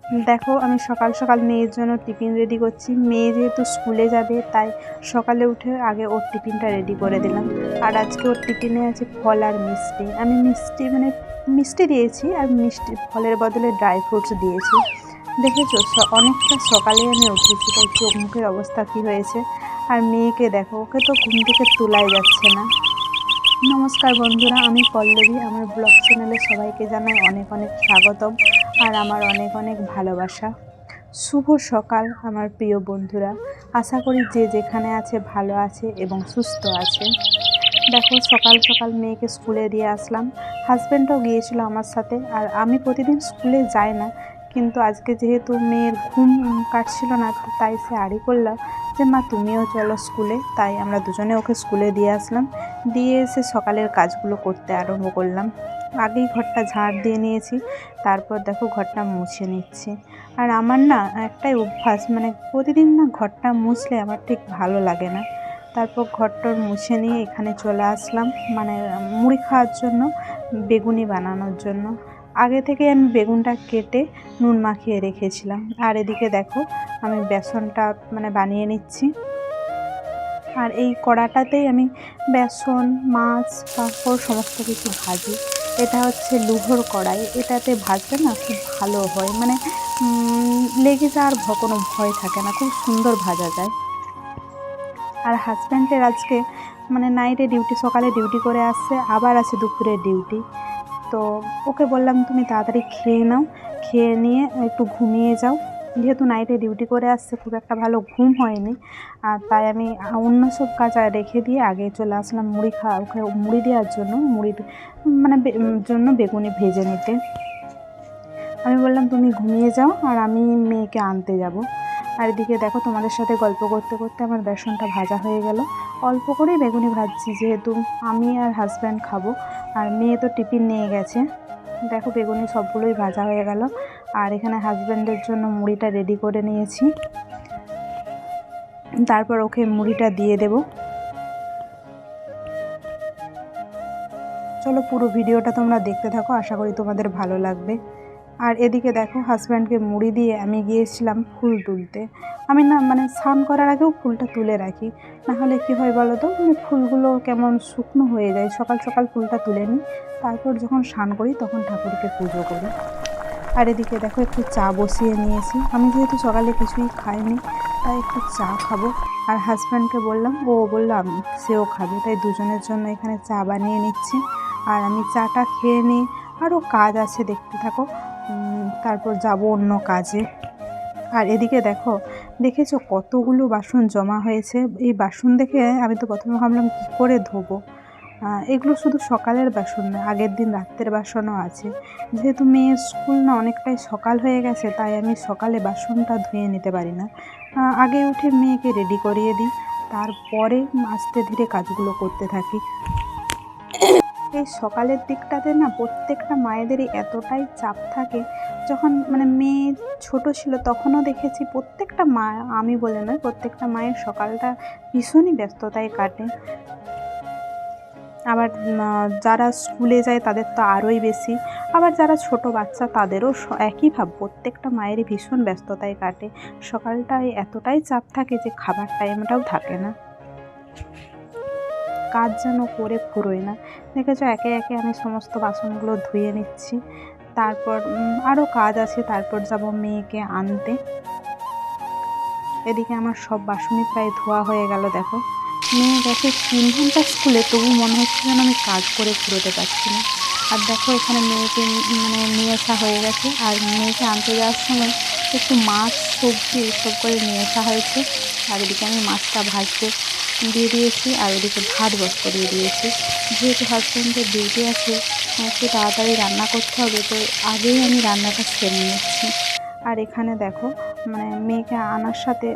দেখো আমি সকাল সকাল মেয়ের জন্য টিফিন রেডি করছি। মেয়ে যেহেতু স্কুলে যাবে তাই সকালে উঠে আগে ওর টিফিনটা রেডি করে দিলাম। আর আজকে ওর টিফিনে আছে ফল আর মিষ্টি। আমি মিষ্টি দিয়েছি আর ফলের বদলে ড্রাই ফ্রুটস দিয়েছি। দেখেছো অনেকটা সকালে আমি উঠেছি, তাই চোখ মুখের অবস্থা কী হয়েছে। আর মেয়েকে দেখো, ওকে তো ঘুম থেকে তোলাই যাচ্ছে না। নমস্কার বন্ধুরা, আমি পল্লবী। আমার ব্লগ চ্যানেলে সবাইকে জানাই অনেক অনেক স্বাগতম আর আমার অনেক অনেক ভালোবাসা। শুভ সকাল আমার প্রিয় বন্ধুরা। আশা করি যে যেখানে আছে ভালো আছে এবং সুস্থ আছে। দেখো সকাল সকাল মেয়েকে স্কুলে দিয়ে আসলাম। হাজব্যান্ডও গিয়েছিল আমার সাথে। আর আমি প্রতিদিন স্কুলে যাই না, কিন্তু আজকে যেহেতু মেয়ের ঘুম কাটছিল না, তাই সে আড়ি করলাম যে মা তুমিও চলো স্কুলে। তাই আমরা দুজনে ওকে স্কুলে দিয়ে আসলাম। দিয়ে এসে সকালের কাজগুলো করতে আরম্ভ করলাম। আগেই ঘরটা ঝাড় দিয়ে নিয়েছি, তারপর দেখো ঘরটা মুছে নিচ্ছি। আর আমার না একটাই অভ্যাস, মানে প্রতিদিন না ঘরটা মুছলে আমার ঠিক ভালো লাগে না। তারপর ঘরটর মুছে নিয়ে এখানে চলে আসলাম, মানে মুড়ি খাওয়ার জন্য, বেগুনি বানানোর জন্য। আগে থেকে আমি বেগুনটা কেটে নুন মাখিয়ে রেখেছিলাম। আর এদিকে দেখো আমি বেসনটা বানিয়ে নিচ্ছি। আর এই কড়াটাতেই আমি বেসন, মাছ, পাঁপড় সমস্ত কিছু ভাজি। এটা হচ্ছে লোহার কড়াই, এটাতে ভাজলে না খুব ভালো হয়, লেগে যাওয়ার কোনো ভয় থাকে না, খুব সুন্দর ভাজা যায়। আর হাজব্যান্ডের আজকে নাইটে ডিউটি, সকালে ডিউটি করে আসছে, আবার আছে দুপুরে ডিউটি। তো ওকে বললাম তুমি তাড়াতাড়ি খেয়ে নাও, খেয়ে নিয়ে একটু ঘুমিয়ে যাও। যেহেতু নাইটে ডিউটি করে আসছে, খুব একটা ভালো ঘুম হয়নি। আর তাই আমি অন্য সব কাজ রেখে দিয়ে আগে চলে আসলাম ওকে মুড়ি দেওয়ার জন্য, মুড়ির জন্য বেগুনি ভেজে নিতে। আমি বললাম তুমি ঘুমিয়ে যাও আর আমি মেয়েকে আনতে যাব। আর এদিকে দেখো তোমাদের সাথে গল্প করতে করতে আমার বেসনটা ভাজা হয়ে গেল। অল্প করেই বেগুনি ভাজছি, যেহেতু আমি আর হাজব্যান্ড খাবো, আর মেয়ে তো টিফিন নিয়ে গেছে। দেখো বেগুনি সবগুলোই ভাজা হয়ে গেল। আর এখানে হাজব্যান্ডের জন্য মুড়িটা রেডি করে নিয়েছি, তারপর ওকে মুড়িটা দিয়ে দেব। চলো পুরো ভিডিওটা তোমরা দেখতে থাকো, আশা করি তোমাদের ভালো লাগবে। আর এদিকে দেখো হাজব্যান্ডকে মুড়ি দিয়ে আমি গিয়েছিলাম ফুল তুলতে। আমি না স্নান করার আগেও ফুলটা তুলে রাখি, নাহলে কী হয় বলো তো, ফুলগুলো কেমন শুকনো হয়ে যায়। সকাল সকাল ফুলটা তুলে নিই, তারপর যখন স্নান করি তখন ঠাকুরকে পুজো করি। আর এদিকে দেখো একটু চা বসিয়ে নিয়েছি। আমি যেহেতু সকালে কিছুই খাইনি, তাই একটু চা খাবো। আর হাজব্যান্ডকে বললাম, ও বললো সেও খাবে, তাই দুজনের জন্য এখানে চা বানিয়ে নিচ্ছি। আর আমি চাটা খেয়ে নিই, আরও কাজ আছে দেখতে থাকো, তারপর যাব অন্য কাজে। আর এদিকে দেখেছো কতগুলো বাসন জমা হয়েছে। এই বাসন দেখে আমি তো প্রথমে ভাবলাম কী করে ধোবো। এগুলো শুধু সকালের বাসন না, আগের দিন রাত্রের বাসনও আছে। যেহেতু মেয়ের স্কুল না অনেকটাই সকাল হয়ে গেছে, তাই আমি সকালে বাসনটা ধুয়ে নিতে পারি না। আগে উঠে মেয়েকে রেডি করিয়ে দিই, তারপরে আস্তে ধীরে কাজগুলো করতে থাকি। এই সকালের দিকটাতে না প্রত্যেকটা মায়েদেরই এতটাই চাপ থাকে। যখন মেয়ে ছোট ছিল তখনও দেখেছি প্রত্যেকটা মা, আমি বলে নয়, প্রত্যেকটা মায়ের সকালটা ভীষণই ব্যস্ততায় কাটে। আবার যারা স্কুলে যায় তাদের তো আরোই বেশি। আবার যারা ছোট বাচ্চা তাদেরও একই ভাব, প্রত্যেকটা মায়েরই ভীষণ ব্যস্ততায় কাটে। সকালটায় এতটাই চাপ থাকে যে খাবার টাইমটাও থাকে না, কাজ যেন করে ফুরোয় না। দেখেছো একে একে আমি সমস্ত বাসনগুলো ধুয়ে নিচ্ছি, তারপর আরও কাজ আছে, তারপর যাব মেয়েকে আনতে। এদিকে আমার সব বাসনই প্রায় ধোয়া হয়ে গেল। দেখো মেয়ে গেছে 3 ঘন্টা স্কুলে, তবু মনে হচ্ছে যেন আমি কাজ করে ফুরোতে পারছি না। আর দেখো এখানে মেয়েকে নিয়ে আসা হয়ে গেছে। আর মেয়েকে আনতে যাওয়ার সময় একটু মাছ, সবজি এসব করে নিয়ে আসা হয়েছে। আর এদিকে আমি মাছটা ভাজতে দিয়ে দিয়েছি, আর ওদিকে ভাত বসতে দিয়ে দিয়েছি। যেহেতু হাজব্যান্ডের ডিউটি আছে, একটু তাড়াতাড়ি রান্না করতে হবে, তো আগেই আমি রান্নাটা সেরে নিচ্ছি। আর এখানে দেখো মেয়েকে আনার সাথে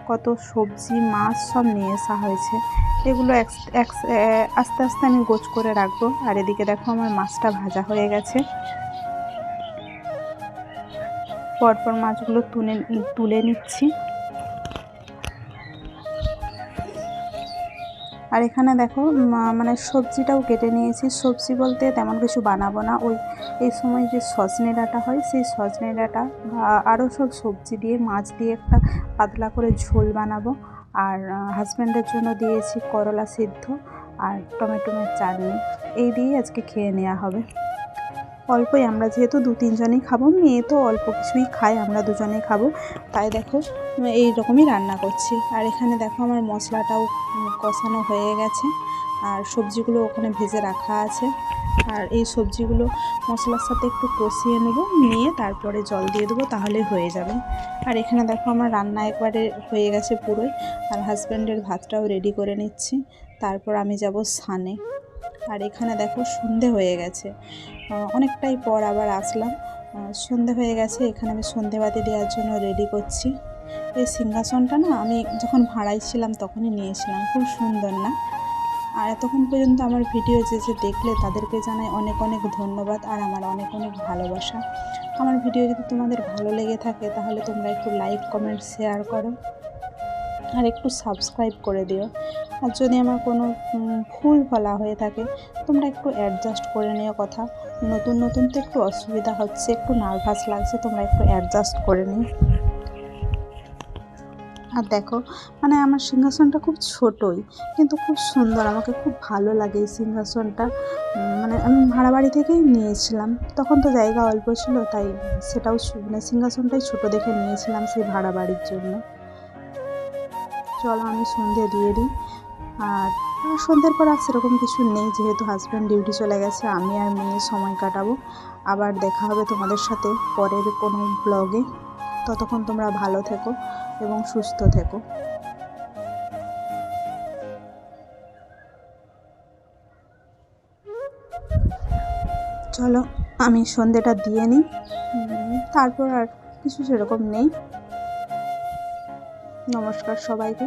কত সবজি, মাছ সব নিয়ে আসা হয়েছে। এগুলো আস্তে আস্তে আমি গোছ করে রাখবো। আর এদিকে দেখো আমার মাছটা ভাজা হয়ে গেছে। পরপর মাছগুলো তুলে নিচ্ছি। আর এখানে দেখো মানে সবজিটাও কেটে নিয়েছি। সবজি বলতে তেমন কিছু বানাবো না, ওই এই সময় যে সজনে ডাঁটা হয় সেই সজনে ডাঁটা বা আরও সব সবজি দিয়ে মাছ দিয়ে একটা পাতলা করে ঝোল বানাবো। আর হাজব্যান্ডের জন্য দিয়েছি করলা সিদ্ধ আর টমেটোমের চাটনি। এই দিয়েই আজকে খেয়ে নেওয়া হবে। অল্পই, আমরা যেহেতু 2-3 জনই খাবো, মেয়ে তো অল্প কিছুই খায়, আমরা দুজনেই খাবো, তাই দেখো এই রকমই রান্না করছি। আর এখানে দেখো আমার মশলাটাও কষানো হয়ে গেছে আর সবজিগুলো ওখানে ভেজে রাখা আছে। আর এই সবজিগুলো মশলার সাথে একটু কষিয়ে নেবো, নিয়ে তারপরে জল দিয়ে দেবো, তাহলে হয়ে যাবে। আর এখানে দেখো আমার রান্না একবারে হয়ে গেছে পুরোই। আর হাজব্যান্ডের ভাতটাও রেডি করে নিচ্ছি, তারপর আমি যাব স্নানে। আর এখানে দেখো সন্ধে হয়ে গেছে, অনেকটাই পর আবার আসলাম। সন্ধে হয়ে গেছে, এখানে আমি সন্ধেবাতি দেওয়ার জন্য রেডি করছি। এই সিংহাসনটা না আমি যখন ভাড়ায় ছিলাম তখনই নিয়েছিলাম, খুব সুন্দর না? আর এতক্ষণ পর্যন্ত আমার ভিডিও যে দেখলে তাদেরকে জানাই অনেক অনেক ধন্যবাদ আর আমার অনেক অনেক ভালোবাসা। আমার ভিডিও যদি তোমাদের ভালো লেগে থাকে তাহলে তোমরা একটু লাইক, কমেন্ট, শেয়ার করো আর একটু সাবস্ক্রাইব করে দিও। আর যদি আমার কোনো ভুল বলা হয়ে থাকে তোমরা একটু অ্যাডজাস্ট করে নিও। কথা নতুন নতুন তো একটু অসুবিধা হচ্ছে, একটু নার্ভাস লাগছে, তোমরা একটু অ্যাডজাস্ট করে নিও। আর দেখো মানে আমার সিংহাসনটা খুব ছোটোই কিন্তু খুব সুন্দর, আমাকে খুব ভালো লাগে এই সিংহাসনটা। মানে আমি ভাড়া বাড়ি থেকেই নিয়েছিলাম, তখন তো জায়গা অল্প ছিল, তাই সেটাও মানে সিংহাসনটাই ছোটো দেখে নিয়েছিলাম সেই ভাড়া বাড়ির জন্য। চলো আমি সন্ধে দিয়ে দিই। আর সন্ধ্যের পর আর সেরকম কিছু নেই, যেহেতু হাজব্যান্ড ডিউটি চলে গেছে, আমি আর মেয়ে সময় কাটাবো। আবার দেখা হবে তোমাদের সাথে পরের কোনো ব্লগে। ততক্ষণ তোমরা ভালো থেকো এবং সুস্থ থেকো। চলো আমি সন্ধেটা দিয়ে নিই, তারপর আর কিছু সেরকম নেই। নমস্কার সবাইকে।